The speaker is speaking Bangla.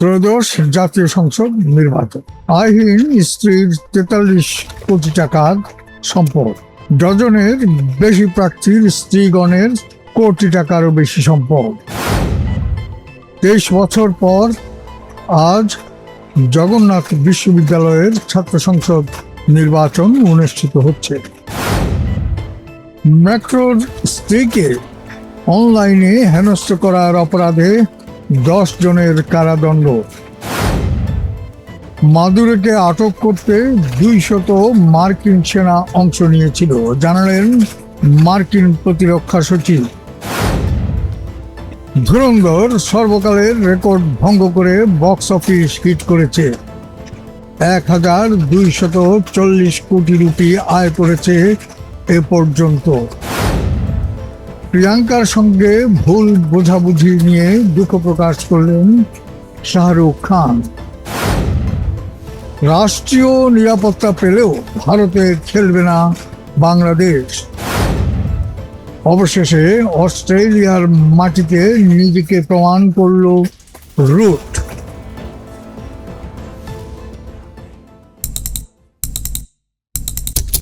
ত্রয়োদশ জাতীয় সংসদ নির্বাচন। আইহীন স্ত্রীর 43 কোটি টাকার সম্পদ, ডজনের বেশি প্রার্থীর স্ত্রীগণের কোটি টাকারও বেশি সম্পদ। 23 বছর পর আজ জগন্নাথ বিশ্ববিদ্যালয়ের ছাত্র সংসদ নির্বাচন অনুষ্ঠিত হচ্ছে। মেট্রোর স্ত্রীকে অনলাইনে হেনস্থ করার অপরাধে 10 জনের কারাদণ্ড। মাদুরোকে আটক করতে 200 মার্কিন সেনা অংশ নিয়েছিল, জানালেন মার্কিন প্রতিরক্ষা সচিব। ধুরন্ধর সর্বকালের রেকর্ড ভঙ্গ করে বক্স অফিস হিট করেছে। 1240 কোটি রুপি আয় করেছে এ পর্যন্ত। প্রিয়াঙ্কার সঙ্গে ভুল বোঝাবুঝি নিয়ে দুঃখ প্রকাশ করলেন শাহরুখ খান। রাষ্ট্রীয় নিরাপত্তা পেলেও ভারতে খেলবে না বাংলাদেশ। অবশেষে অস্ট্রেলিয়ার মাটিতে নিজেকে প্রমাণ করল রুট।